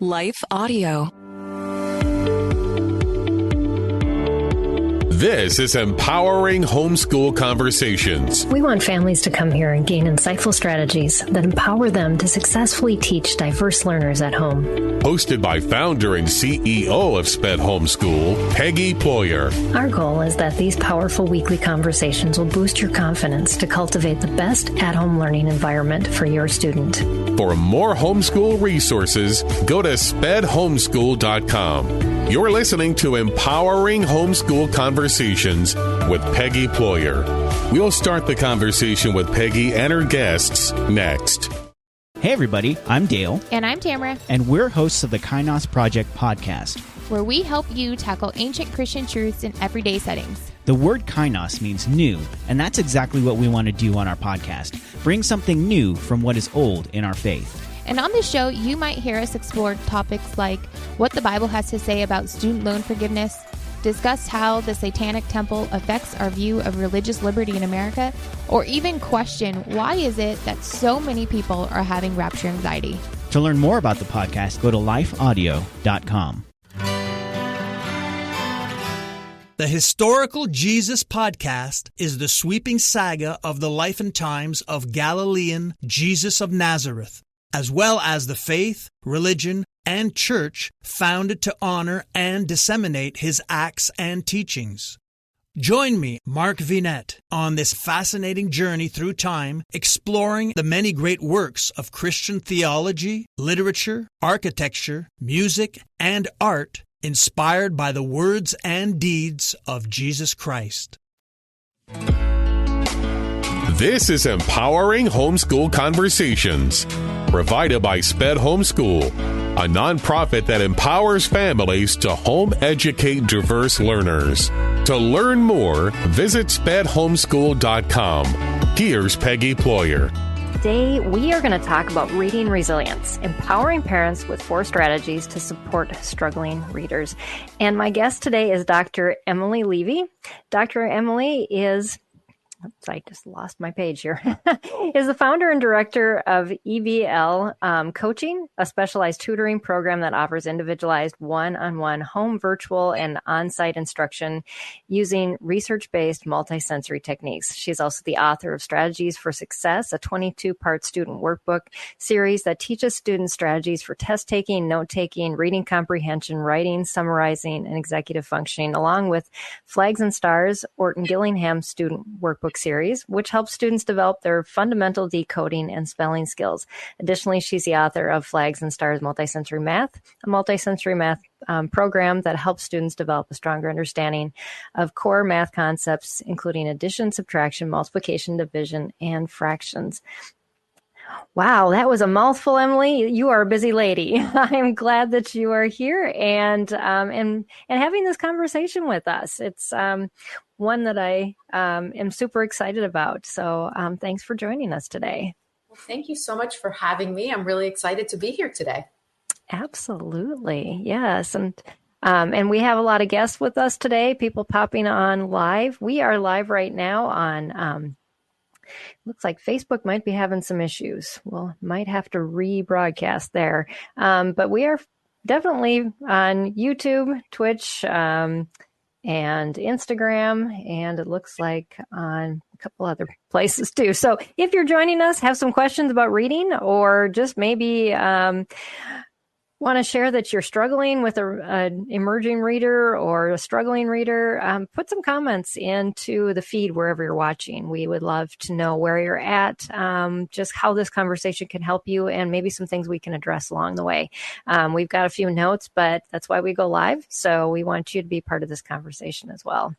Life Audio. This is Empowering Homeschool Conversations. We want families to come here and gain insightful strategies that empower them to successfully teach diverse learners at home. Hosted by founder and CEO of SPED Homeschool, Peggy Ployer. Our goal is that these powerful weekly conversations will boost your confidence to cultivate the best at-home learning environment for your student. For more homeschool resources, go to spedhomeschool.com. You're listening to Empowering Homeschool Conversations with Peggy Ployer. We'll start the conversation with Peggy and her guests next. Hey everybody, I'm Dale. And I'm Tamara. And we're hosts of the Kainos Project podcast, where we help you tackle ancient Christian truths in everyday settings. The word Kainos means new, and that's exactly what we want to do on our podcast. Bring something new from what is old in our faith. And on this show, you might hear us explore topics like what the Bible has to say about student loan forgiveness, discuss how the Satanic Temple affects our view of religious liberty in America, or even question why is it that so many people are having rapture anxiety. To learn more about the podcast, go to lifeaudio.com. The Historical Jesus Podcast is the sweeping saga of the life and times of Galilean Jesus of Nazareth, as well as the faith, religion, and church founded to honor and disseminate his acts and teachings. Join me, Mark Vinette, on this fascinating journey through time, exploring the many great works of Christian theology, literature, architecture, music, and art inspired by the words and deeds of Jesus Christ. This is Empowering Homeschool Conversations, provided by SPED Homeschool, a nonprofit that empowers families to home educate diverse learners. To learn more, visit spedhomeschool.com. Here's Peggy Ployer. Today, we are going to talk about reading resilience, empowering parents with 4 strategies to support struggling readers. And my guest today is Dr. Emily Levy. Dr. Emily is... Oops, I just lost my page here, is the founder and director of EBL Coaching, a specialized tutoring program that offers individualized one-on-one home, virtual, and on-site instruction using research-based multisensory techniques. She's also the author of Strategies for Success, a 22-part student workbook series that teaches students strategies for test-taking, note-taking, reading comprehension, writing, summarizing, and executive functioning, along with Flags and Stars, Orton Gillingham student workbook series, which helps students develop their fundamental decoding and spelling skills. Additionally, she's the author of Flags and Stars Multisensory Math, a multisensory math program that helps students develop a stronger understanding of core math concepts, including addition, subtraction, multiplication, division, and fractions. Wow, that was a mouthful, Emily. You are a busy lady. I'm glad that you are here and having this conversation with us. It's one that I am super excited about. So thanks for joining us today. Well, thank you so much for having me. I'm really excited to be here today. Absolutely, yes, and we have a lot of guests with us today. People popping on live. We are live right now on. Looks like Facebook might be having some issues. We'll might have to rebroadcast there. But we are definitely on YouTube, Twitch, and Instagram, and it looks like on a couple other places too. So if you're joining us, have some questions about reading, or just maybe want to share that you're struggling with an emerging reader or a struggling reader, put some comments into the feed wherever you're watching. We would love to know where you're at, just how this conversation can help you, and maybe some things we can address along the way. We've got a few notes, but that's why we go live. So we want you to be part of this conversation as well.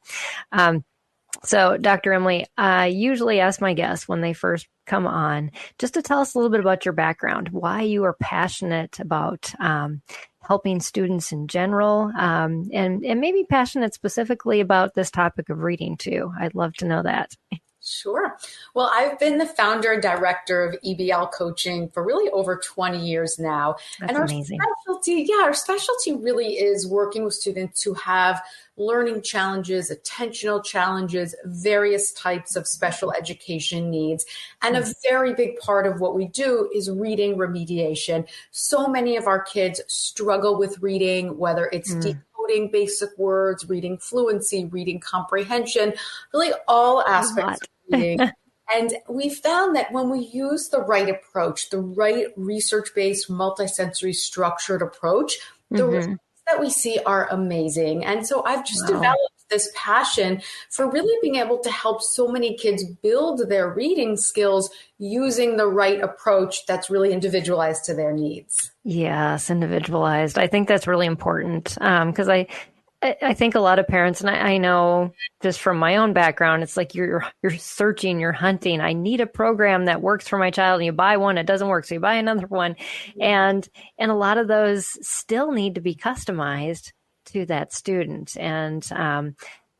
So, Dr. Emily, I usually ask my guests when they first come on just to tell us a little bit about your background, why you are passionate about helping students in general, and maybe passionate specifically about this topic of reading too. I'd love to know that. Sure. Well, I've been the founder and director of EBL Coaching for really over 20 years now. That's and amazing. Our specialty really is working with students who have learning challenges, attentional challenges, various types of special education needs. And a very big part of what we do is reading remediation. So many of our kids struggle with reading, whether it's decoding basic words, reading fluency, reading comprehension, really all aspects of reading. And we found that when we use the right approach, the right research-based, multisensory structured approach, the results that we see are amazing. And so I've just developed this passion for really being able to help so many kids build their reading skills using the right approach that's really individualized to their needs. Yes, individualized. I think that's really important because I think a lot of parents, and I know just from my own background, it's like you're searching, you're hunting. I need a program that works for my child, and you buy one, it doesn't work, so you buy another one, and a lot of those still need to be customized to that student. And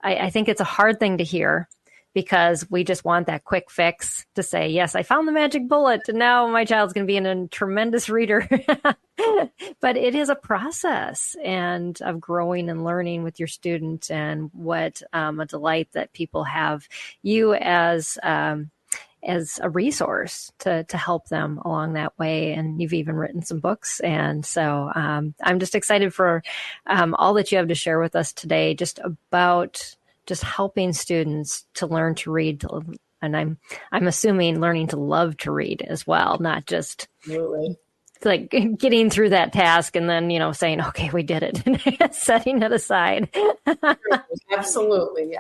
I think it's a hard thing to hear because we just want that quick fix to say, yes, I found the magic bullet, and now my child's going to be a tremendous reader. But it is a process and of growing and learning with your student, and what a delight that people have you as a resource to help them along that way. And you've even written some books. And so I'm just excited for all that you have to share with us today, just about just helping students to learn to read. And I'm assuming learning to love to read as well, not just like getting through that task and then, saying, okay, we did it, and setting it aside. Absolutely.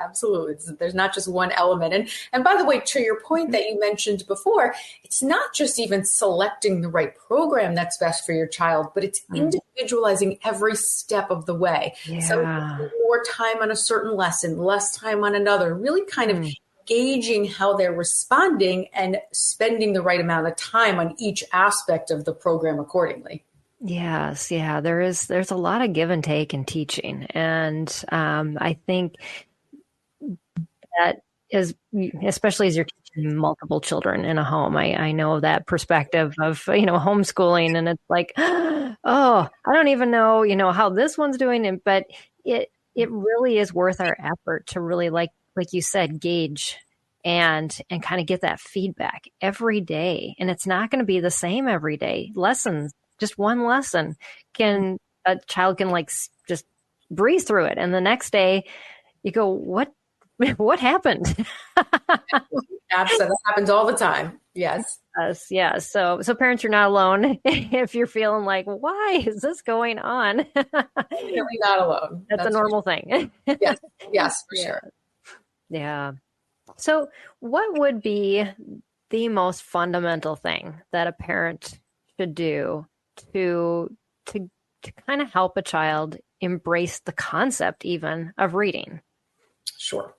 There's not just one element. And by the way, to your point that you mentioned before, it's not just even selecting the right program that's best for your child, but it's individualizing every step of the way. Yeah. So more time on a certain lesson, less time on another, really kind of gauging how they're responding and spending the right amount of time on each aspect of the program accordingly. Yes. Yeah. There's a lot of give and take in teaching. And I think that is, especially as you're teaching multiple children in a home, I know that perspective of, homeschooling, and it's like, oh, I don't even know, how this one's doing. But it really is worth our effort to really, like you said, gauge and kind of get that feedback every day. And it's not going to be the same every day. Lessons, just one lesson a child can just breeze through it. And the next day you go, what happened? Absolutely. That happens all the time. Yes. Yes. So parents, you're not alone if you're feeling like, why is this going on? You're not alone. That's a normal thing. Yes, for sure. Yeah. So what would be the most fundamental thing that a parent should do to kind of help a child embrace the concept even of reading? Sure.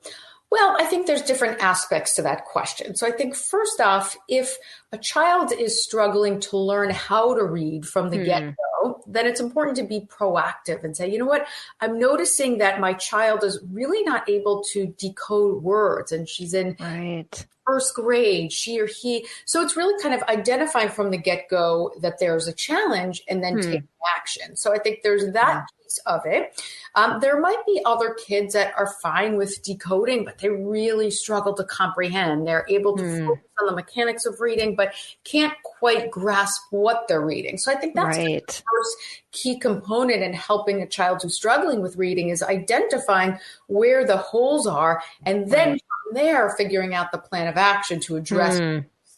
Well, I think there's different aspects to that question. So I think first off, if a child is struggling to learn how to read from the get-go, then it's important to be proactive and say, you know what, I'm noticing that my child is really not able to decode words, and she's in first grade, she or he. So it's really kind of identifying from the get-go that there's a challenge and then taking action. So I think there's that piece of it. There might be other kids that are fine with decoding, but they really struggle to comprehend. They're able to focus on the mechanics of reading, but can't quite grasp what they're reading. So I think that's the first key component in helping a child who's struggling with reading, is identifying where the holes are, and then from there figuring out the plan of action to address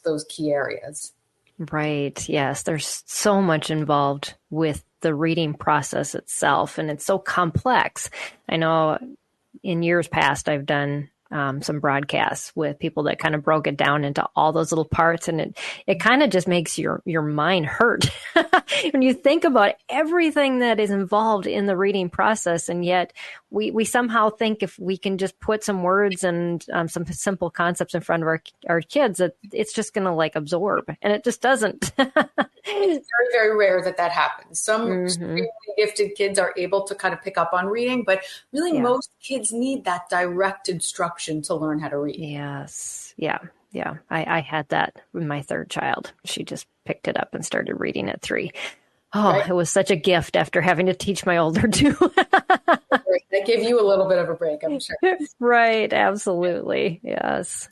those key areas. Right. Yes. There's so much involved with the reading process itself, and it's so complex. I know in years past, I've done some broadcasts with people that kind of broke it down into all those little parts, and it kind of just makes your mind hurt when you think about everything that is involved in the reading process. And yet we somehow think if we can just put some words and some simple concepts in front of our kids, that it's just going to absorb, and it just doesn't. It's very, very rare that happens. Some extremely gifted kids are able to kind of pick up on reading, but really most kids need that direct instruction to learn how to read. Yes. Yeah. Yeah. I had that with my third child. She just picked it up and started reading at 3. Oh, right. It was such a gift after having to teach my older 2. That gave you a little bit of a break, I'm sure. Right. Absolutely. Yes.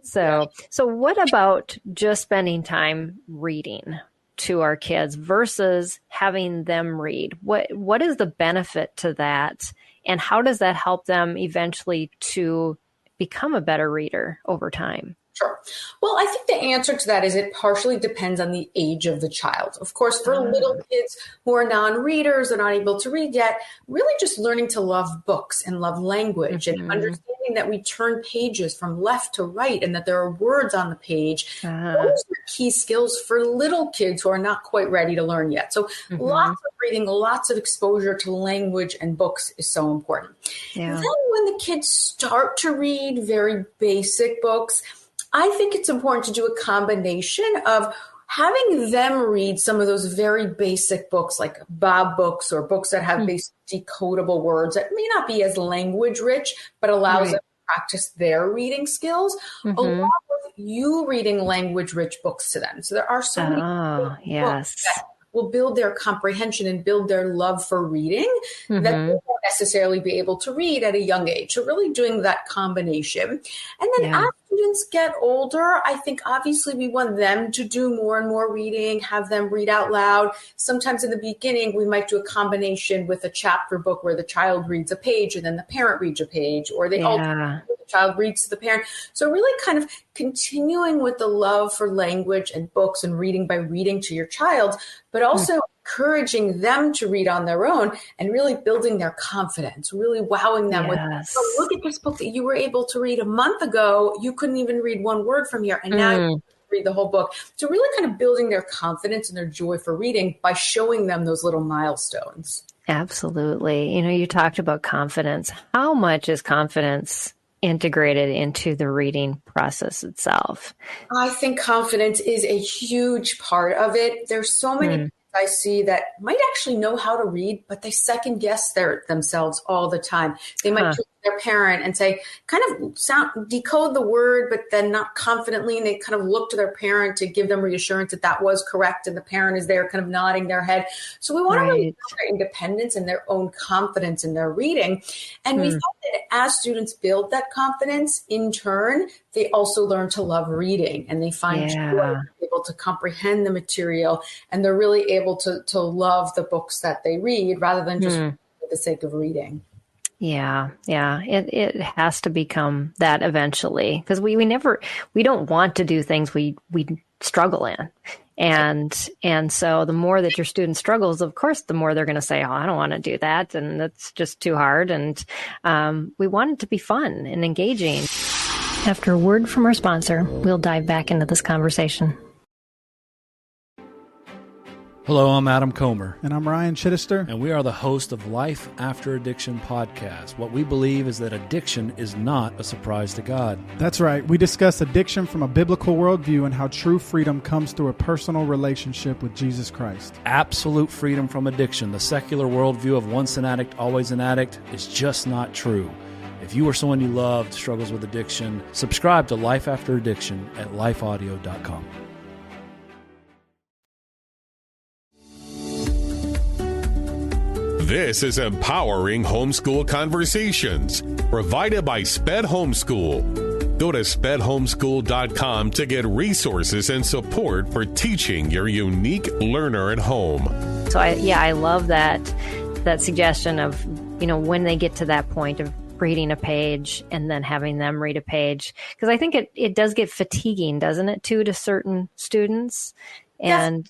So what about just spending time reading to our kids versus having them read? What is the benefit to that? And how does that help them eventually to become a better reader over time? Sure. Well, I think the answer to that is it partially depends on the age of the child. Of course, for little kids who are non-readers, are not able to read yet, really just learning to love books and love language and understanding that we turn pages from left to right and that there are words on the page. Those are key skills for little kids who are not quite ready to learn yet. So lots of reading, lots of exposure to language and books is so important. Yeah. Then when the kids start to read very basic books, I think it's important to do a combination of having them read some of those very basic books like Bob books or books that have basic decodable words that may not be as language rich, but allows them to practice their reading skills, along with you reading language rich books to them. So there are so many books that will build their comprehension and build their love for reading that they won't necessarily be able to read at a young age. So really doing that combination. And then as students get older, I think obviously we want them to do more and more reading, have them read out loud. Sometimes in the beginning, we might do a combination with a chapter book where the child reads a page and then the parent reads a page, or they alternate, the child reads to the parent. So really kind of continuing with the love for language and books and reading by reading to your child, but also encouraging them to read on their own and really building their confidence, really wowing them with, oh, look at this book that you were able to read a month ago. You couldn't even read one word from here. And now you read the whole book. So really kind of building their confidence and their joy for reading by showing them those little milestones. Absolutely. You know, you talked about confidence. How much is confidence integrated into the reading process itself? I think confidence is a huge part of it. There's so many kids I see that might actually know how to read, but they second guess themselves all the time. They might turn to their parent and say, kind of decode the word, but then not confidently. And they kind of look to their parent to give them reassurance that that was correct. And the parent is there kind of nodding their head. So we want to really build their independence and their own confidence in their reading. And we found that as students build that confidence, in turn, they also learn to love reading and they find joy, able to comprehend the material, and they're really able to love the books that they read rather than just for the sake of reading. Yeah. It has to become that eventually, because we don't want to do things we struggle in. And so the more that your student struggles, of course, the more they're going to say, oh, I don't want to do that. And that's just too hard. And we want it to be fun and engaging. After a word from our sponsor, we'll dive back into this conversation. Hello, I'm Adam Comer. And I'm Ryan Chittister. And we are the host of Life After Addiction podcast. What we believe is that addiction is not a surprise to God. That's right. We discuss addiction from a biblical worldview and how true freedom comes through a personal relationship with Jesus Christ. Absolute freedom from addiction. The secular worldview of once an addict, always an addict is just not true. If you or someone you loved struggles with addiction, subscribe to Life After Addiction at lifeaudio.com. This is Empowering Homeschool Conversations, provided by SPED Homeschool. Go to spedhomeschool.com to get resources and support for teaching your unique learner at home. So I love that suggestion of, when they get to that point of reading a page and then having them read a page, because I think it does get fatiguing, doesn't it, too, to certain students? And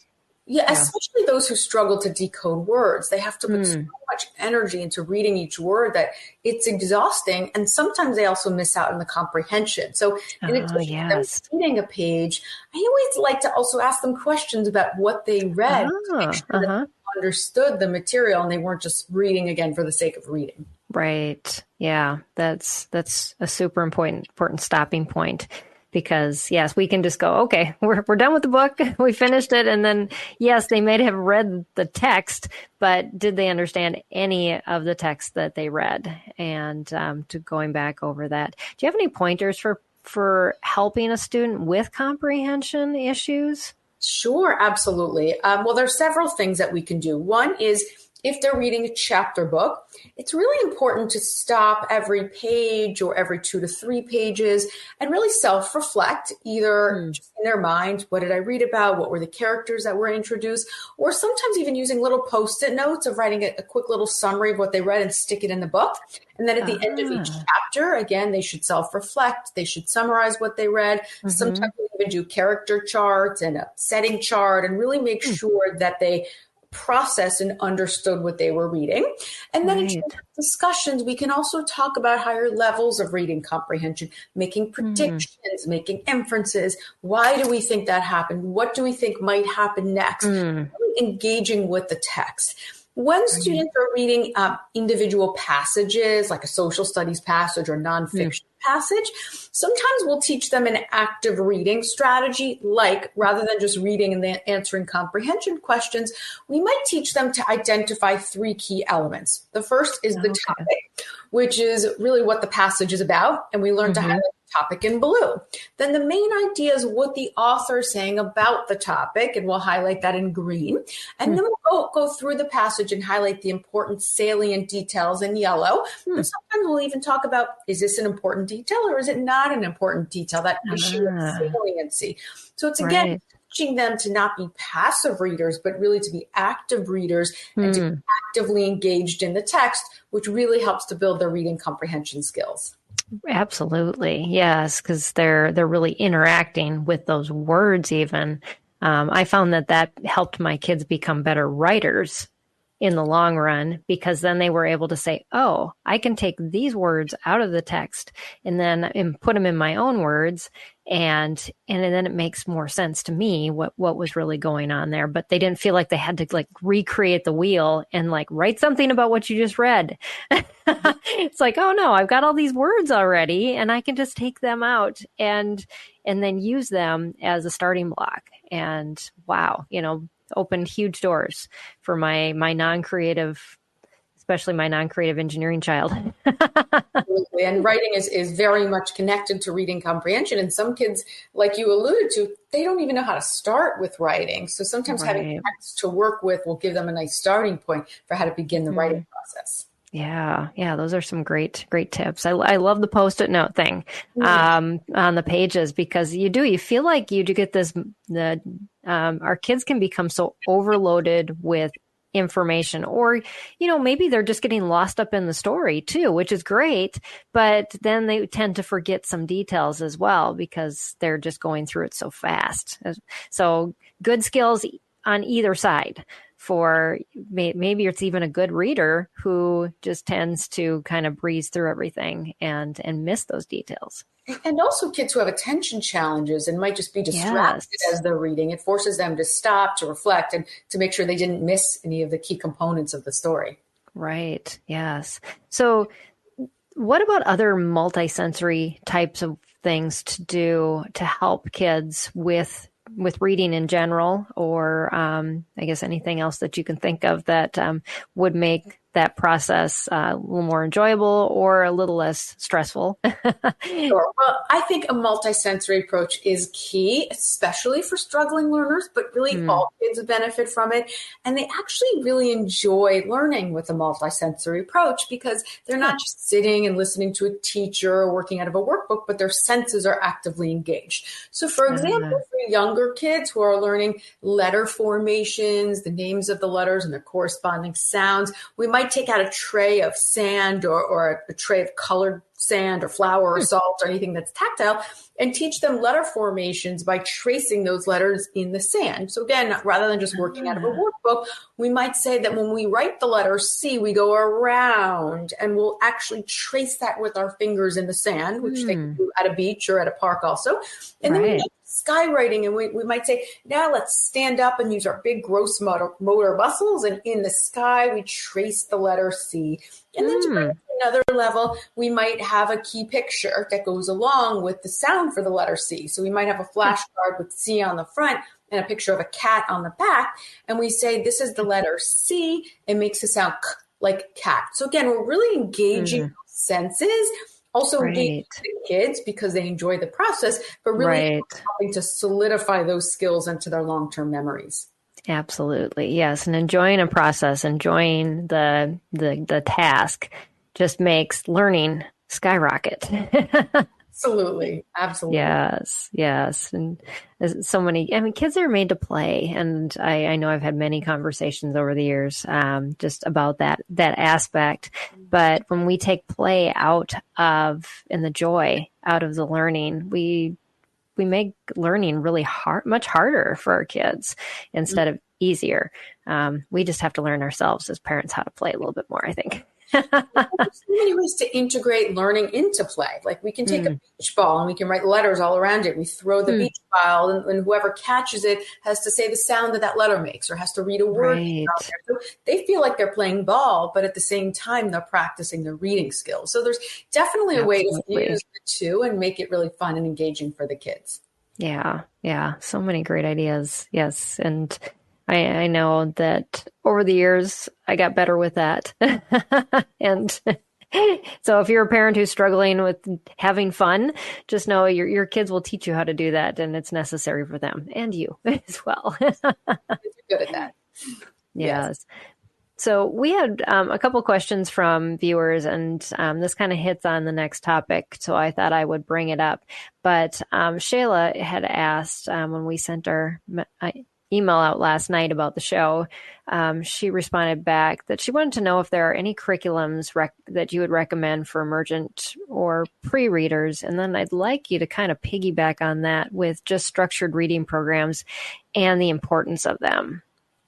Yeah, especially those who struggle to decode words. They have to put so much energy into reading each word that it's exhausting. And sometimes they also miss out on the comprehension. So in addition to them reading a page, I always like to also ask them questions about what they read to make sure that they understood the material and they weren't just reading again for the sake of reading. Right. Yeah, that's a super important stopping point. Because yes, we can just go, okay, we're done with the book. We finished it. And then, yes, they may have read the text, but did they understand any of the text that they read? And to going back over that, do you have any pointers for helping a student with comprehension issues? Sure, absolutely. Well, there's several things that we can do. One is, if they're reading a chapter book, it's really important to stop every page or every 2 to 3 pages and really self-reflect, either just in their mind, what did I read about? What were the characters that were introduced? Or sometimes even using little Post-it notes of writing a quick little summary of what they read and stick it in the book. And then at the end of each chapter, again, they should self-reflect. They should summarize what they read. Sometimes we even do character charts and a setting chart and really make sure that they processed and understood what they were reading. And then in terms of discussions, we can also talk about higher levels of reading comprehension, making predictions, making inferences. Why do we think that happened? What do we think might happen next? Really engaging with the text. When students are reading individual passages, like a social studies passage or nonfiction passage, sometimes we'll teach them an active reading strategy, like rather than just reading and then answering comprehension questions, we might teach them to identify 3 key elements. The first is the topic, which is really what the passage is about, and we learn to highlight the topic in blue. Then the main idea is what the author is saying about the topic, and we'll highlight that in green. And then we'll go through the passage and highlight the important salient details in yellow. And sometimes we'll even talk about, is this an important detail or is it not an important detail, that issue of saliency. So it's again teaching them to not be passive readers, but really to be active readers and to be actively engaged in the text, which really helps to build their reading comprehension skills. Absolutely. Yes. Because they're really interacting with those words even. I found that helped my kids become better writers in the long run, because then they were able to say, oh, I can take these words out of the text and then put them in my own words. And then it makes more sense to me what was really going on there. But they didn't feel like they had to like recreate the wheel and like write something about what you just read. It's like, oh no, I've got all these words already and I can just take them out and then use them as a starting block. And wow, opened huge doors for my non-creative, especially my non-creative engineering child. Absolutely. And writing is very much connected to reading comprehension. And some kids, like you alluded to, they don't even know how to start with writing. So sometimes having text to work with will give them a nice starting point for how to begin the writing process. Yeah. Those are some great tips. I love the Post-it note thing on the pages, because you feel like you do get this, our kids can become so overloaded with information, or, maybe they're just getting lost up in the story too, which is great, but then they tend to forget some details as well because they're just going through it so fast. So good skills on either side. For maybe it's even a good reader who just tends to kind of breeze through everything and miss those details. And also kids who have attention challenges and might just be distracted as they're reading. It forces them to stop, to reflect, and to make sure they didn't miss any of the key components of the story. Right. Yes. So what about other multisensory types of things to do to help kids with reading in general, or I guess anything else that you can think of that would make that process a little more enjoyable or a little less stressful? Sure. Well, I think a multisensory approach is key, especially for struggling learners, but really all kids benefit from it. And they actually really enjoy learning with a multisensory approach because they're not just sitting and listening to a teacher or working out of a workbook, but their senses are actively engaged. So for example, for younger kids who are learning letter formations, the names of the letters and their corresponding sounds, we might take out a tray of sand or a tray of colored sand or flour or salt or anything that's tactile and teach them letter formations by tracing those letters in the sand. So again, rather than just working out of a workbook, we might say that when we write the letter C, we go around and we'll actually trace that with our fingers in the sand, which they can do at a beach or at a park also. And then we skywriting. And we might say, now let's stand up and use our big gross motor muscles. And in the sky, we trace the letter C. And then to bring it to another level, we might have a key picture that goes along with the sound for the letter C. So we might have a flashcard with C on the front and a picture of a cat on the back. And we say, this is the letter C. It makes the sound k, like cat. So again, we're really engaging senses, also engaging the kids because they enjoy the process, but really helping to solidify those skills into their long-term memories. Absolutely. Yes. And enjoying a process, enjoying the task just makes learning skyrocket. Absolutely. Absolutely. Yes. Yes. And so many, kids are made to play. And I know I've had many conversations over the years, just about that aspect. But when we take play out of, and the joy out of the learning, we make learning really hard, much harder for our kids instead of easier. We just have to learn ourselves as parents how to play a little bit more, I think. There's so many ways to integrate learning into play. Like we can take a beach ball and we can write letters all around it. We throw the beach ball and whoever catches it has to say the sound that letter makes or has to read a word. So they feel like they're playing ball, but at the same time, they're practicing their reading skills. So there's definitely a way to use the two and make it really fun and engaging for the kids. Yeah. Yeah. So many great ideas. Yes. And I know that over the years, I got better with that. And so if you're a parent who's struggling with having fun, just know your kids will teach you how to do that. And it's necessary for them and you as well. Good at that. Yes. So we had a couple questions from viewers, and this kind of hits on the next topic. So I thought I would bring it up. But Shayla had asked when we sent our email out last night about the show, she responded back that she wanted to know if there are any curriculums that you would recommend for emergent or pre-readers. And then I'd like you to kind of piggyback on that with just structured reading programs and the importance of them.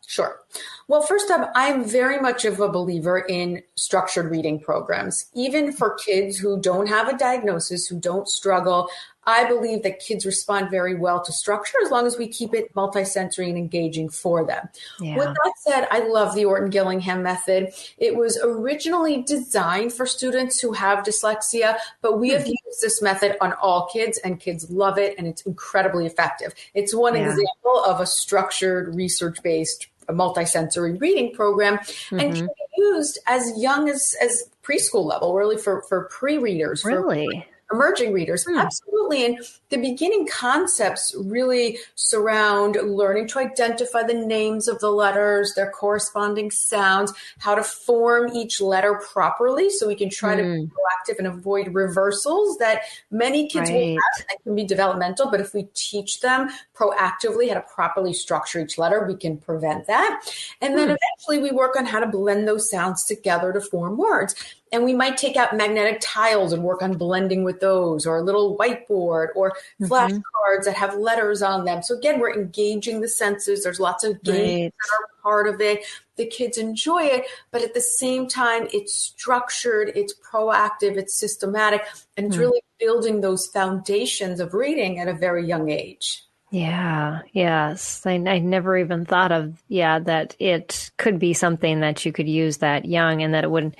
Sure. Well, first up, I'm very much of a believer in structured reading programs, even for kids who don't have a diagnosis, who don't struggle. I believe that kids respond very well to structure as long as we keep it multisensory and engaging for them. Yeah. With that said, I love the Orton-Gillingham method. It was originally designed for students who have dyslexia, but we have used this method on all kids, and kids love it, and it's incredibly effective. It's one example of a structured, research-based multisensory reading program, and can be used as young as preschool level, really for pre-readers. Really? Emerging readers, absolutely. And the beginning concepts really surround learning to identify the names of the letters, their corresponding sounds, how to form each letter properly so we can try to be proactive and avoid reversals that many kids will have that can be developmental. But if we teach them proactively how to properly structure each letter, we can prevent that. And then eventually we work on how to blend those sounds together to form words. And we might take out magnetic tiles and work on blending with those, or a little whiteboard, or flashcards that have letters on them. So again, we're engaging the senses. There's lots of games that are part of it. The kids enjoy it, but at the same time, it's structured, it's proactive, it's systematic, and it's really building those foundations of reading at a very young age. Yeah. Yes. I never even thought of, that it could be something that you could use that young, and that it would,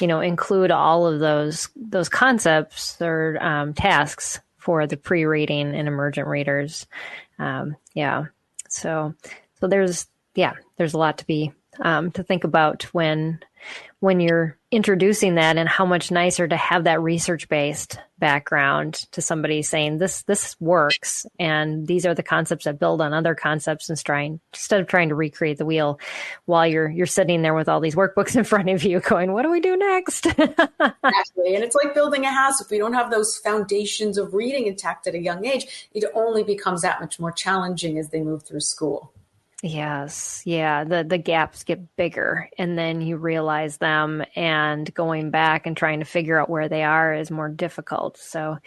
include all of those concepts or tasks for the pre-reading and emergent readers. So there's a lot to be, to think about when you're introducing that, and how much nicer to have that research-based background to somebody saying this works, and these are the concepts that build on other concepts, and instead of trying to recreate the wheel while you're sitting there with all these workbooks in front of you going, what do we do next? Exactly. And it's like building a house. If we don't have those foundations of reading intact at a young age, it only becomes that much more challenging as they move through school. Yes. Yeah. The gaps get bigger, and then you realize them, and going back and trying to figure out where they are is more difficult. So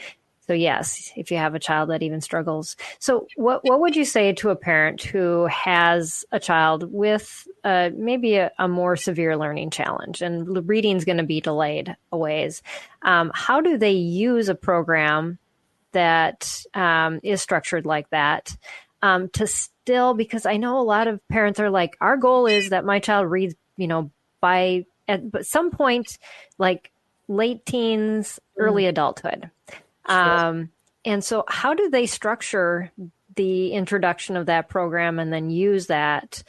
yes, if you have a child that even struggles. So what would you say to a parent who has a child with maybe a more severe learning challenge, and reading is going to be delayed a ways? How do they use a program that is structured like that, to still, because I know a lot of parents are like, our goal is that my child reads, by at some point, like late teens, early adulthood. And so how do they structure the introduction of that program and then use that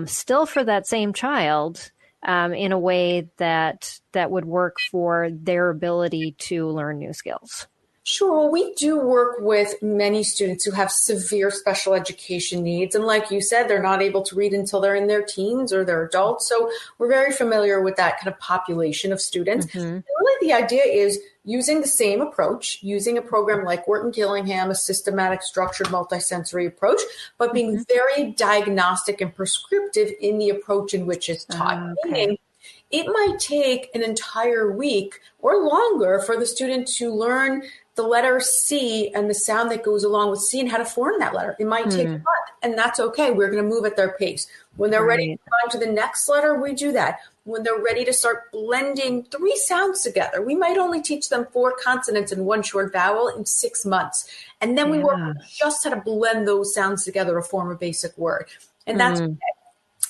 still for that same child in a way that would work for their ability to learn new skills? Sure. Well, we do work with many students who have severe special education needs. And like you said, they're not able to read until they're in their teens or they're adults. So we're very familiar with that kind of population of students. And really the idea is using the same approach, using a program like Wharton Gillingham, a systematic, structured, multisensory approach, but being very diagnostic and prescriptive in the approach in which it's taught. Meaning, it might take an entire week or longer for the student to learn the letter C and the sound that goes along with C and how to form that letter. It might take a month, and that's okay. We're going to move at their pace. When they're ready to move on to the next letter, we do that. When they're ready to start blending 3 sounds together, we might only teach them 4 consonants and 1 short vowel in 6 months. And then we work just how to blend those sounds together to form a basic word. And that's okay.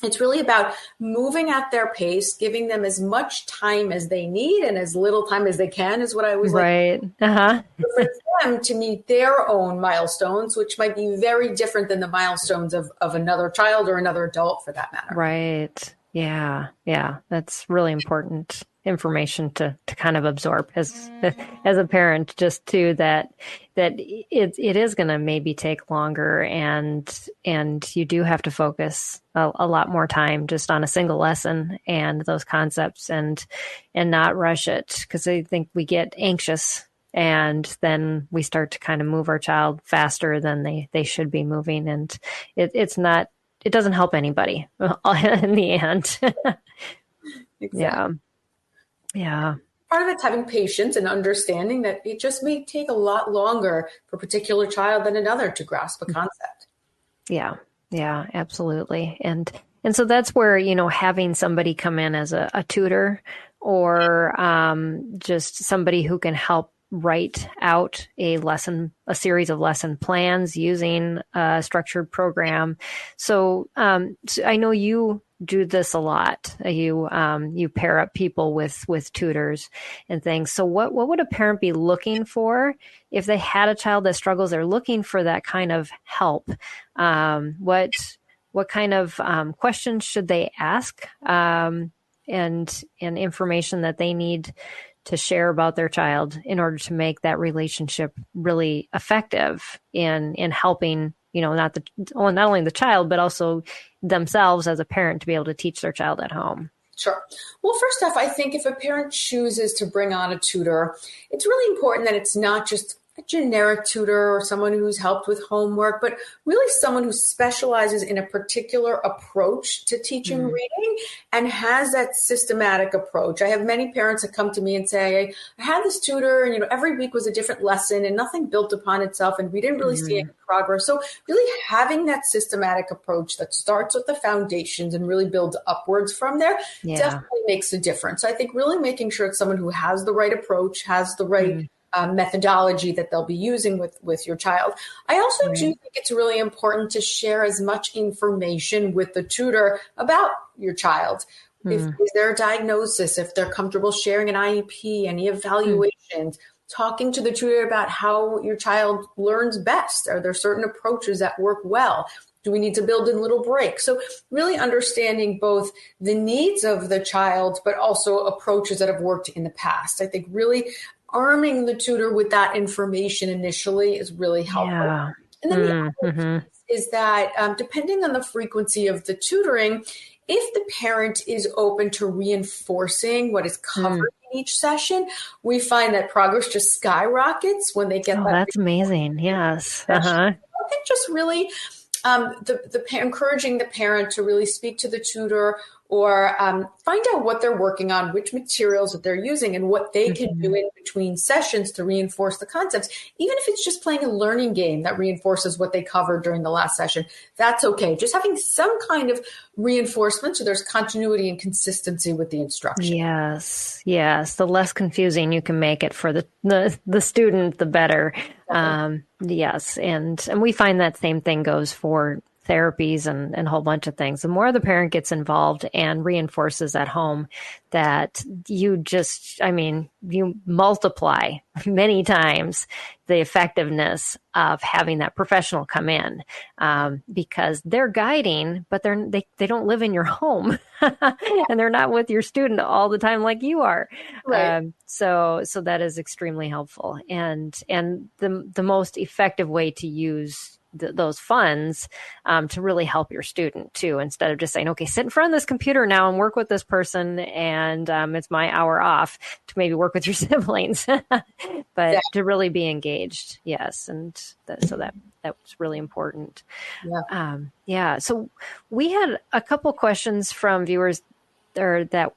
It's really about moving at their pace, giving them as much time as they need and as little time as they can is what I always like. For them to meet their own milestones, which might be very different than the milestones of another child or another adult for that matter. Right. Yeah. Yeah. That's really important information to kind of absorb as a parent, just too, that it is going to maybe take longer and you do have to focus a lot more time just on a single lesson and those concepts and not rush it, because I think we get anxious and then we start to kind of move our child faster than they should be moving. And it doesn't help anybody in the end. Exactly. Yeah. Part of it's having patience and understanding that it just may take a lot longer for a particular child than another to grasp a concept. Yeah, absolutely. And so that's where, having somebody come in as a tutor or just somebody who can help write out a series of lesson plans using a structured program. So I know you do this a lot. You pair up people with tutors and things. So what would a parent be looking for if they had a child that struggles? They're looking for that kind of help. What kind of questions should they ask? And information that they need to share about their child in order to make that relationship really effective in helping, not only the child, but also themselves as a parent to be able to teach their child at home. Sure. Well, first off, I think if a parent chooses to bring on a tutor, it's really important that it's not just a generic tutor or someone who's helped with homework, but really someone who specializes in a particular approach to teaching reading and has that systematic approach. I have many parents that come to me and say, I had this tutor and, every week was a different lesson and nothing built upon itself and we didn't really see any progress. So really having that systematic approach that starts with the foundations and really builds upwards from there definitely makes a difference. So I think really making sure it's someone who has the right approach, has the right methodology that they'll be using with your child. I also do think it's really important to share as much information with the tutor about your child. If is there a diagnosis, if they're comfortable sharing an IEP, any evaluations, talking to the tutor about how your child learns best. Are there certain approaches that work well? Do we need to build in little breaks? So really understanding both the needs of the child, but also approaches that have worked in the past. I think really arming the tutor with that information initially is really helpful. Yeah. And then the other piece is that depending on the frequency of the tutoring, if the parent is open to reinforcing what is covered in each session, we find that progress just skyrockets when they get that. That's amazing. Yes. I think just really encouraging the parent to really speak to the tutor or find out what they're working on, which materials that they're using, and what they can do in between sessions to reinforce the concepts. Even if it's just playing a learning game that reinforces what they covered during the last session, that's okay. Just having some kind of reinforcement so there's continuity and consistency with the instruction. Yes. The less confusing you can make it for the student, the better. Yes. And we find that same thing goes for therapies and a whole bunch of things. The more the parent gets involved and reinforces at home, that you multiply many times the effectiveness of having that professional come in, because they're guiding, but they don't live in your home and they're not with your student all the time like you are. Right. So that is extremely helpful. And the most effective way to use those funds to really help your student too, instead of just saying, okay, sit in front of this computer now and work with this person, and it's my hour off to maybe work with your siblings, but to really be engaged. Yes. And so that was really important. So we had a couple questions from viewers that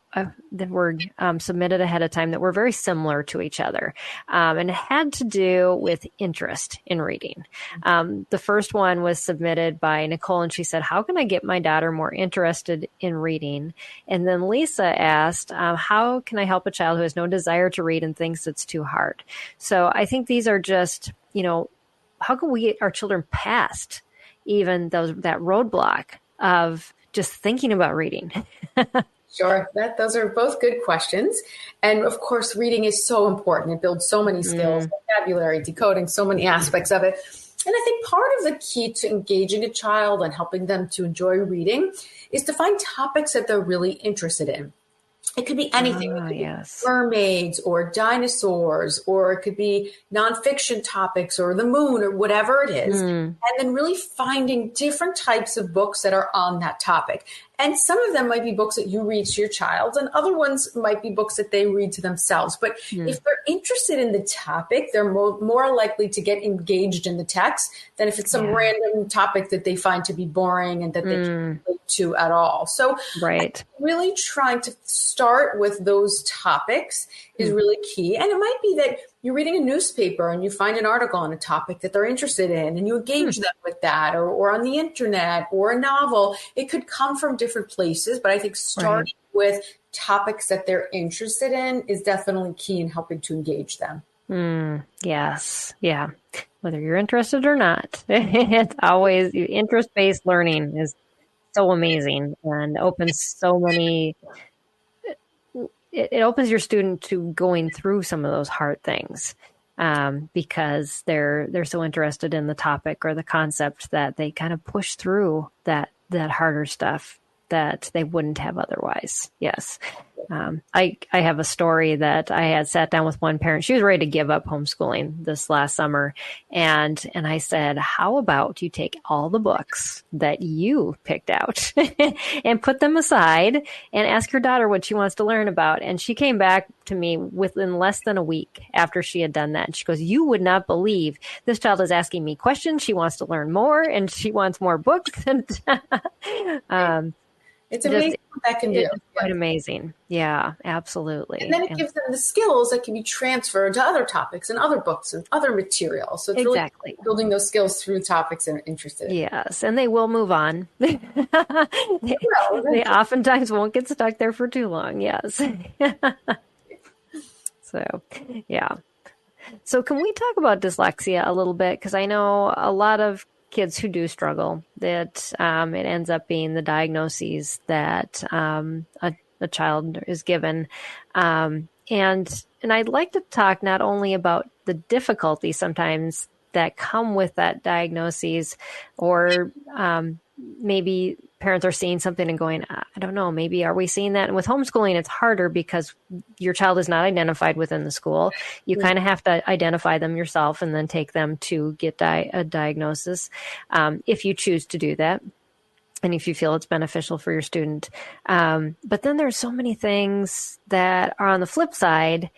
were submitted ahead of time that were very similar to each other, and it had to do with interest in reading. The first one was submitted by Nicole, and she said, how can I get my daughter more interested in reading? And then Lisa asked, how can I help a child who has no desire to read and thinks it's too hard? So I think these are just, how can we get our children past even that roadblock of just thinking about reading? Sure. Those are both good questions. And of course, reading is so important. It builds so many skills, vocabulary, decoding, so many aspects of it. And I think part of the key to engaging a child and helping them to enjoy reading is to find topics that they're really interested in. It could be anything. It could be mermaids or dinosaurs, or it could be nonfiction topics or the moon or whatever it is. And then really finding different types of books that are on that topic. And some of them might be books that you read to your child, and other ones might be books that they read to themselves. But if they're interested in the topic, they're more likely to get engaged in the text than if it's some random topic that they find to be boring and that they can't relate to at all. So really trying to start with those topics is really key. And it might be that you're reading a newspaper and you find an article on a topic that they're interested in, and you engage them with that, or on the internet, or a novel. It could come from different places, but I think starting with topics that they're interested in is definitely key in helping to engage them. Yes. Yeah. Whether you're interested or not, it's always interest-based learning is so amazing and opens so many. It opens your student to going through some of those hard things, because they're so interested in the topic or the concept that they kind of push through that harder stuff that they wouldn't have otherwise. Yes. I have a story that I had sat down with one parent. She was ready to give up homeschooling this last summer. And I said, how about you take all the books that you picked out and put them aside and ask your daughter what she wants to learn about? And she came back to me within less than a week after she had done that. And she goes, you would not believe this child is asking me questions. She wants to learn more, and she wants more books. And it's amazing what that can do. It's quite amazing. Yeah, absolutely. And then it gives them the skills that can be transferred to other topics and other books and other materials. So it's really building those skills through topics they're interested in. Yes, and they will move on. They oftentimes won't get stuck there for too long. Yes. So, yeah. So can we talk about dyslexia a little bit? Because I know a lot of kids who do struggle, that it ends up being the diagnoses that a child is given. And I'd like to talk not only about the difficulties sometimes that come with that diagnoses, or maybe parents are seeing something and going, I don't know, maybe are we seeing that? And with homeschooling, it's harder because your child is not identified within the school. You kind of have to identify them yourself and then take them to get a diagnosis, if you choose to do that, and if you feel it's beneficial for your student. But then there's so many things that are on the flip side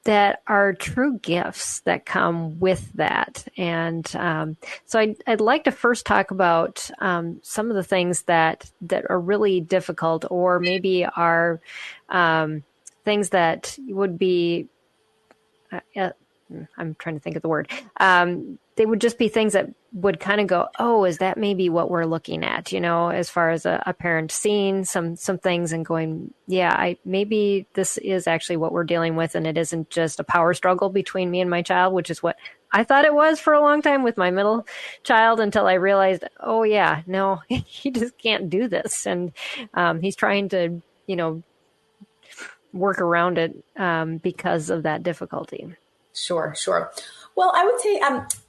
that are true gifts that come with that. And so I'd like to first talk about some of the things that are really difficult, or maybe are things that would be, I'm trying to think of the word. They would just be things that would kind of go, oh, is that maybe what we're looking at? As far as a parent seeing some things and going, yeah, maybe this is actually what we're dealing with, and it isn't just a power struggle between me and my child, which is what I thought it was for a long time with my middle child, until I realized, oh yeah, no, he just can't do this, and he's trying to, work around it because of that difficulty. Sure. Well, I would say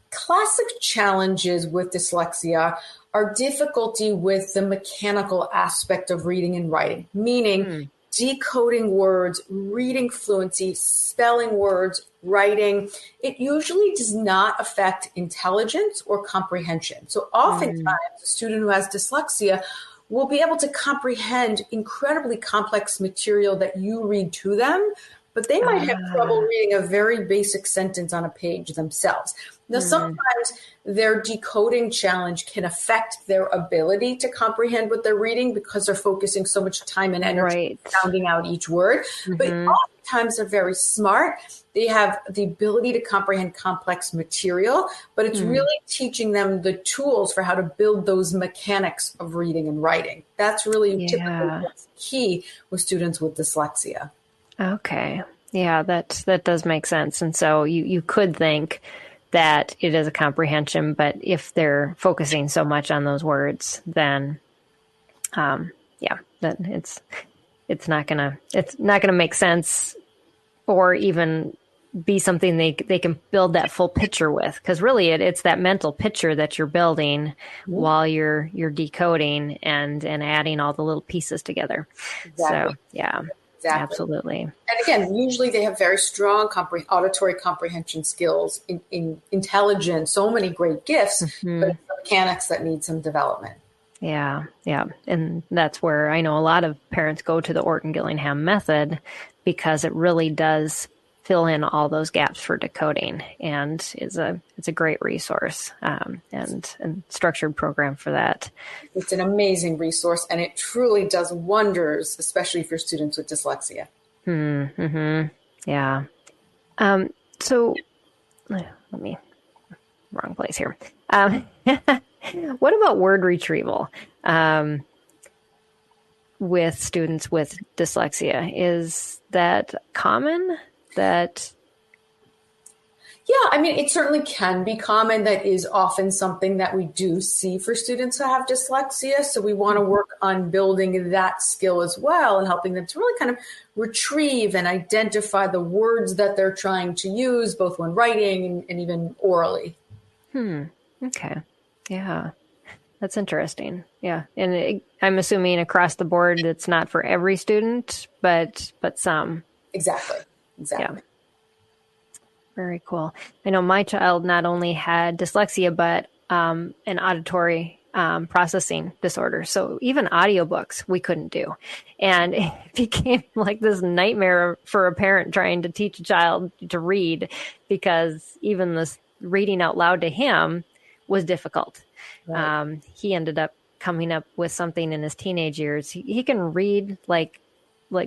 classic challenges with dyslexia are difficulty with the mechanical aspect of reading and writing, meaning decoding words, reading fluency, spelling words, writing. It usually does not affect intelligence or comprehension. So oftentimes a student who has dyslexia will be able to comprehend incredibly complex material that you read to them, but they might have trouble reading a very basic sentence on a page themselves. Now, sometimes their decoding challenge can affect their ability to comprehend what they're reading because they're focusing so much time and energy sounding out each word. But oftentimes they're very smart. They have the ability to comprehend complex material, but it's really teaching them the tools for how to build those mechanics of reading and writing. That's really typically what's key with students with dyslexia. Okay. Yeah, that does make sense. And so you could think that it is a comprehension, but if they're focusing so much on those words, then that it's not gonna make sense, or even be something they can build that full picture with, because really it's that mental picture that you're building while you're decoding and adding all the little pieces together. Exactly. So yeah. Exactly. Absolutely. And again, usually they have very strong auditory comprehension skills, in intelligence, so many great gifts, but it's the mechanics that need some development. Yeah. And that's where I know a lot of parents go to the Orton-Gillingham method, because it really does fill in all those gaps for decoding, and it's a great resource and structured program for that. It's an amazing resource, and it truly does wonders, especially for students with dyslexia. Yeah. So wrong place here. What about word retrieval with students with dyslexia? Is that common? Yeah, I mean, it certainly can be common. That is often something that we do see for students who have dyslexia. So we want to work on building that skill as well, and helping them to really kind of retrieve and identify the words that they're trying to use, both when writing and even orally. Okay. Yeah. That's interesting. Yeah. And I'm assuming across the board, it's not for every student, but some. Exactly. Yeah. Very cool. I know my child not only had dyslexia, but an auditory processing disorder. So even audiobooks we couldn't do. And it became like this nightmare for a parent trying to teach a child to read, because even this reading out loud to him was difficult. Right. He ended up coming up with something in his teenage years. He can read like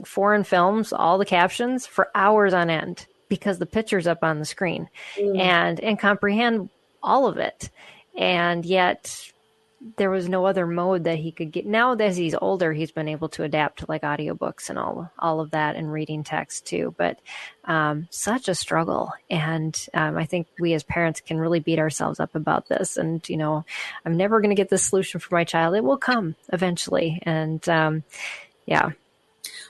foreign films, all the captions for hours on end, because the picture's up on the screen, and comprehend all of it. And yet there was no other mode that he could get. Now as he's older, he's been able to adapt to like audiobooks and all of that, and reading text too. But such a struggle. And I think we as parents can really beat ourselves up about this. And, I'm never going to get this solution for my child. It will come eventually. And yeah.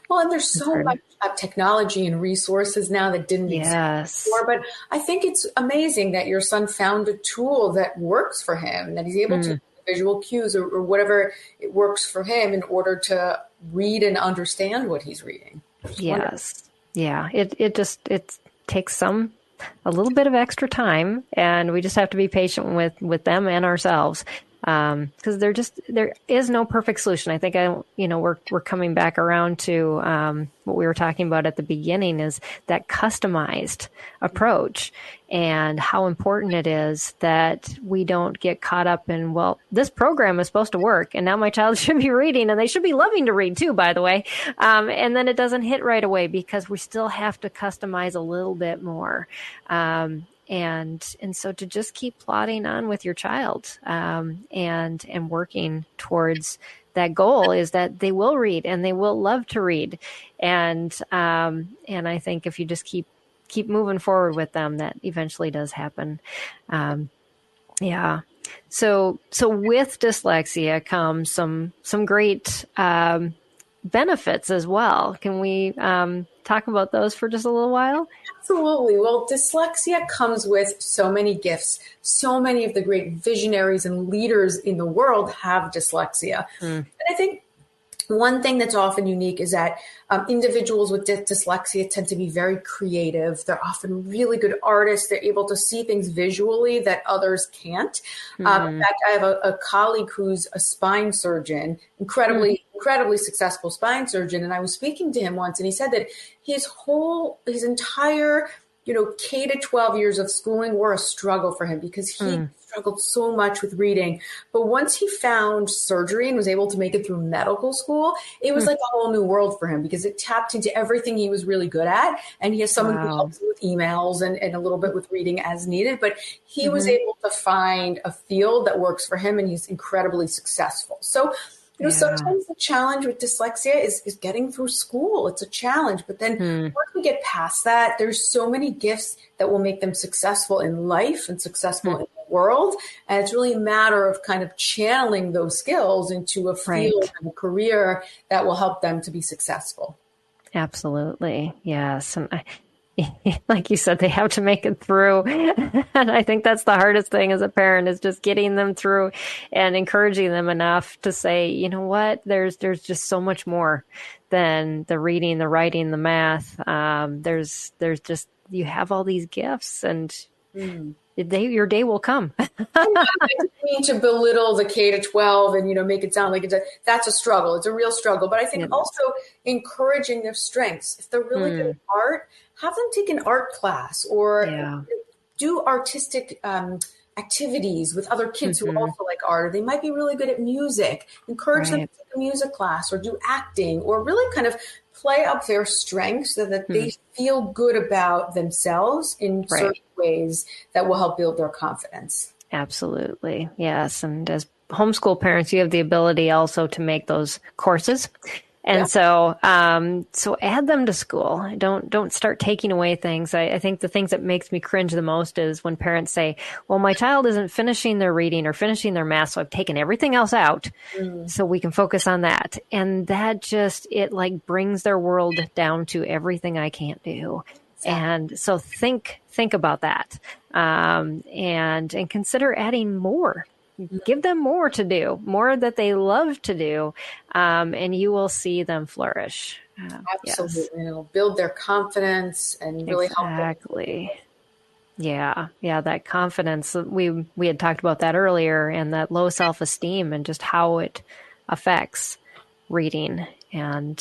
Well, and there's so much technology and resources now that didn't exist before. But I think it's amazing that your son found a tool that works for him, that he's able to visual cues or whatever it works for him in order to read and understand what he's reading. Yes. Yeah. It takes a little bit of extra time, and we just have to be patient with them and ourselves. because there is no perfect solution. I think we're coming back around to what we were talking about at the beginning, is that customized approach and how important it is that we don't get caught up in, well, this program is supposed to work and now my child should be reading, and they should be loving to read too, by the way. And then it doesn't hit right away because we still have to customize a little bit more. And so to just keep plodding on with your child, and working towards that goal is that they will read and they will love to read. And I think if you just keep moving forward with them, that eventually does happen. Yeah. So with dyslexia comes some great, benefits as well. Can we, talk about those for just a little while? Absolutely. Well, dyslexia comes with so many gifts. So many of the great visionaries and leaders in the world have dyslexia. And I think one thing that's often unique is that individuals with dyslexia tend to be very creative. They're often really good artists. They're able to see things visually that others can't. In fact, I have a colleague who's a spine surgeon, incredibly successful spine surgeon. And I was speaking to him once, and he said that his entire K to 12 years of schooling were a struggle for him because he struggled so much with reading. But once he found surgery and was able to make it through medical school, it was like a whole new world for him because it tapped into everything he was really good at. And he has someone who helps him with emails and a little bit with reading as needed. But he was able to find a field that works for him, and he's incredibly successful. So sometimes the challenge with dyslexia is getting through school. It's a challenge. But then once we get past that, there's so many gifts that will make them successful in life and successful in the world. And it's really a matter of kind of channeling those skills into a field and a career that will help them to be successful. Absolutely. Yes. And like you said, they have to make it through. And I think that's the hardest thing as a parent, is just getting them through and encouraging them enough to say, you know what, there's just so much more than the reading, the writing, the math. There's just, you have all these gifts, and your day will come. I don't mean to belittle the K to 12 and, make it sound like that's a struggle. It's a real struggle. But I think also encouraging their strengths. If they're really good at art, have them take an art class or do artistic activities with other kids who also like art. Or they might be really good at music. Encourage them to take a music class or do acting, or really kind of play up their strengths so that they feel good about themselves in certain ways that will help build their confidence. Absolutely. Yes. And as homeschool parents, you have the ability also to make those courses. And so add them to school. Don't start taking away things. I think the things that makes me cringe the most is when parents say, well, my child isn't finishing their reading or finishing their math, so I've taken everything else out so we can focus on that. And that just, it like brings their world down to everything I can't do. And so think about that, and consider adding more. Give them more to do, more that they love to do, and you will see them flourish. Absolutely. And it'll build their confidence and really help them. Exactly. Yeah. That confidence. We had talked about that earlier, and that low self-esteem and just how it affects reading. And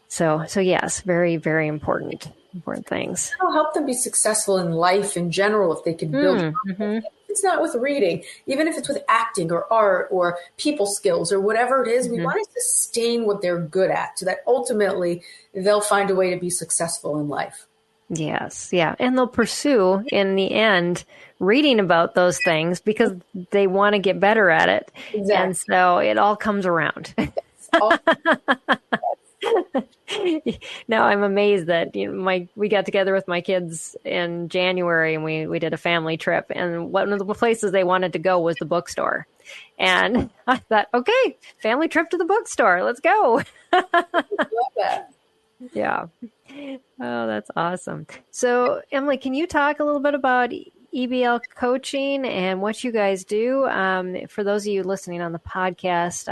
so yes, very, very important things. It'll help them be successful in life in general if they can build confidence. It's not with reading, even if it's with acting or art or people skills or whatever it is, we want to sustain what they're good at so that ultimately they'll find a way to be successful in life. Yes. Yeah. And they'll pursue in the end reading about those things because they want to get better at it. Exactly. And so it all comes around. Now I'm amazed that we got together with my kids in January and we did a family trip, and one of the places they wanted to go was the bookstore. And I thought, okay, family trip to the bookstore, let's go. Love that. Yeah. Oh, that's awesome. So Emily, can you talk a little bit about EBL coaching and what you guys do? For those of you listening on the podcast,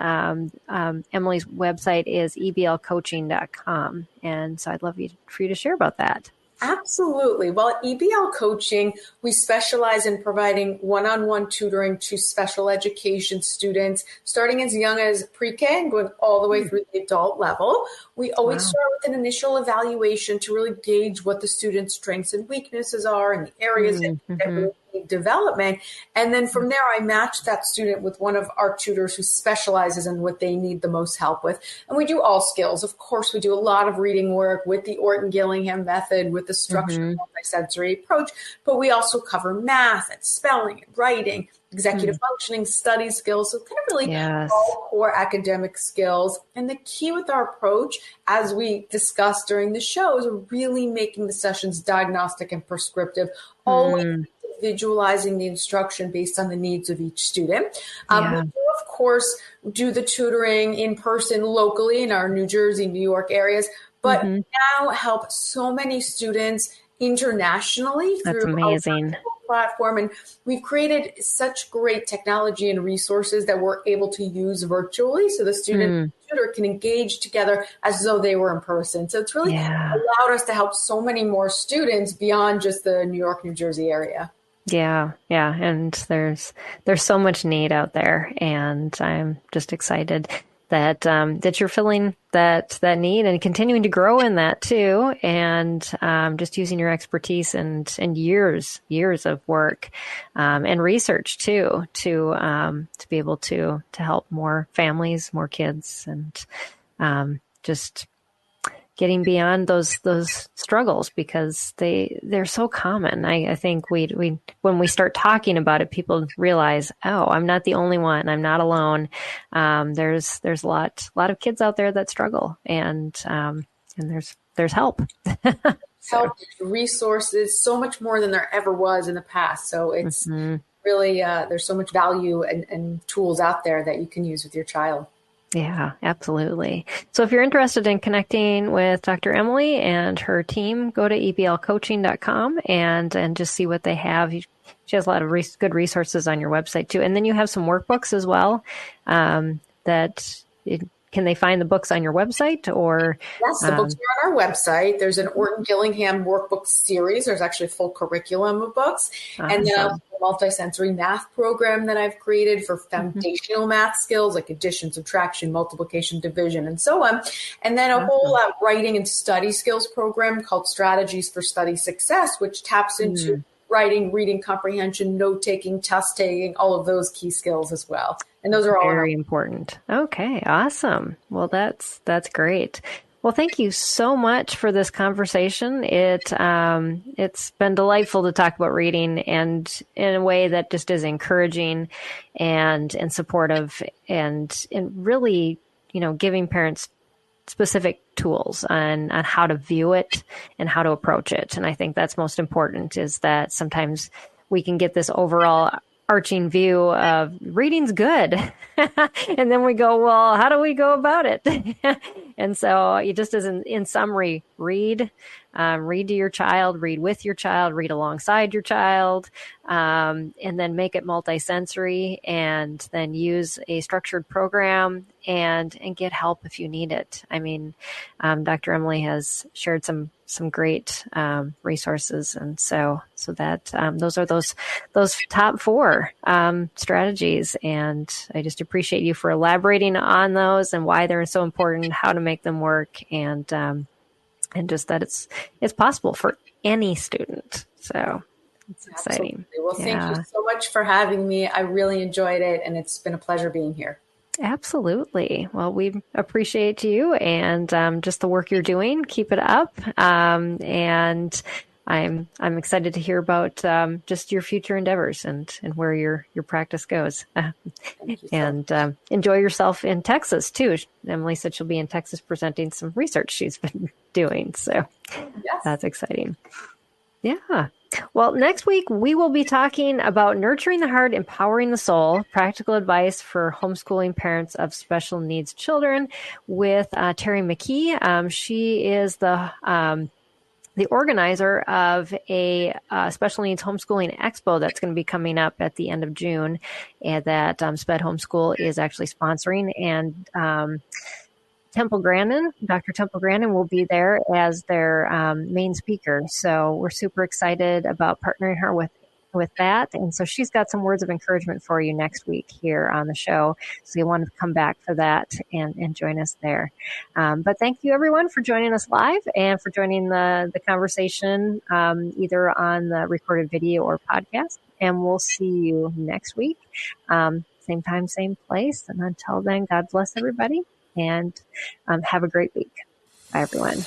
Emily's website is eblcoaching.com. And so I'd love for you to share about that. Absolutely. Well, at EBL Coaching, we specialize in providing one-on-one tutoring to special education students, starting as young as pre-K and going all the way through the adult level. We always start with an initial evaluation to really gauge what the student's strengths and weaknesses are and the areas that really need development. And then from there, I match that student with one of our tutors who specializes in what they need the most help with. And we do all skills. Of course, we do a lot of reading work with the Orton-Gillingham method, with the structured multisensory approach, but we also cover math and spelling and writing, executive functioning, study skills. So kind of really all core academic skills. And the key with our approach, as we discussed during the show, is really making the sessions diagnostic and prescriptive, always individualizing the instruction based on the needs of each student. We do, of course, do the tutoring in person locally in our New Jersey, New York areas, but now help so many students internationally through our platform. And we've created such great technology and resources that we're able to use virtually. So the student and tutor can engage together as though they were in person. So it's really allowed us to help so many more students beyond just the New York, New Jersey area. Yeah. And there's so much need out there. And I'm just excited that you're filling that need and continuing to grow in that too, and just using your expertise and years of work and research too to be able to help more families, more kids, and just getting beyond those struggles, because they're so common. I think we when we start talking about it, people realize, oh, I'm not the only one. I'm not alone. There's a lot of kids out there that struggle, and there's help. Help, resources, so much more than there ever was in the past. So it's really there's so much value and tools out there that you can use with your child. Yeah, absolutely. So if you're interested in connecting with Dr. Emily and her team, go to eblcoaching.com and just see what they have. She has a lot of good resources on your website too. And then you have some workbooks as well. Can they find the books on your website or? Yes, the books are on our website. There's an Orton-Gillingham workbook series. There's actually a full curriculum of books. Awesome. And then a multisensory math program that I've created for foundational math skills like addition, subtraction, multiplication, division, and so on. And then a whole writing and study skills program called Strategies for Study Success, which taps into writing, reading comprehension, note-taking, test-taking, all of those key skills as well. And those are all very important. Okay, awesome. Well, that's great. Well, thank you so much for this conversation. It's been delightful to talk about reading, and in a way that just is encouraging and supportive, and really, giving parents specific tools on how to view it and how to approach it. And I think that's most important, is that sometimes we can get this overall arching view of reading's good. And then we go, well, how do we go about it? And so you just, as in summary, read to your child, read with your child, read alongside your child, and then make it multisensory, and then use a structured program and get help if you need it. I mean, Dr. Emily has shared some great resources, and so that those are those top 4 strategies, and I just appreciate you for elaborating on those and why they're so important, how to make them work, and just that it's possible for any student. So it's exciting. Absolutely. Well, thank you so much for having me. I really enjoyed it, and it's been a pleasure being here. Absolutely. Well, we appreciate you and just the work you're doing. Keep it up. And I'm excited to hear about just your future endeavors and where your practice goes. And enjoy yourself in Texas too. Emily said she'll be in Texas presenting some research she's been doing. So that's exciting. Yeah. Well, next week we will be talking about nurturing the heart, empowering the soul, practical advice for homeschooling parents of special needs children with Terry McKee. She is the organizer of a special needs homeschooling expo that's going to be coming up at the end of June, and that Sped Homeschool is actually sponsoring. And Temple Grandin. Dr. Temple Grandin will be there as their main speaker. So we're super excited about partnering her with that. And so she's got some words of encouragement for you next week here on the show. So you want to come back for that and join us there. But thank you everyone for joining us live and for joining the conversation, either on the recorded video or podcast. And we'll see you next week. Same time, same place. And until then, God bless everybody and have a great week. Bye everyone.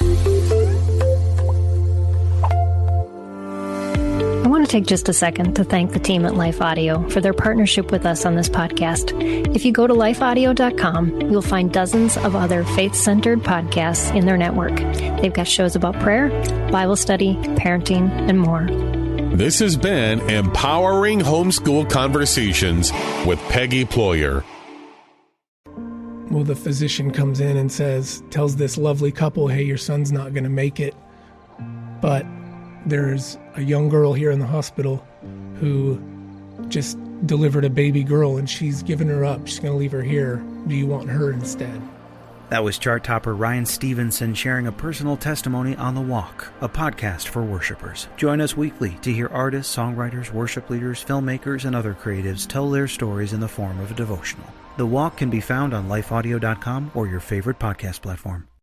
I want to take just a second to thank the team at Life Audio for their partnership with us on this podcast. If you go to lifeaudio.com, you'll find dozens of other faith-centered podcasts in their network. They've got shows about prayer, Bible study, parenting, and more. This has been Empowering Homeschool Conversations with Peggy Ployer. Well, the physician comes in and tells this lovely couple, hey, your son's not going to make it, but there's a young girl here in the hospital who just delivered a baby girl and she's given her up. She's going to leave her here. Do you want her instead? That was chart topper Ryan Stevenson sharing a personal testimony on The Walk, a podcast for worshipers. Join us weekly to hear artists, songwriters, worship leaders, filmmakers, and other creatives tell their stories in the form of a devotional. The Walk can be found on lifeaudio.com or your favorite podcast platform.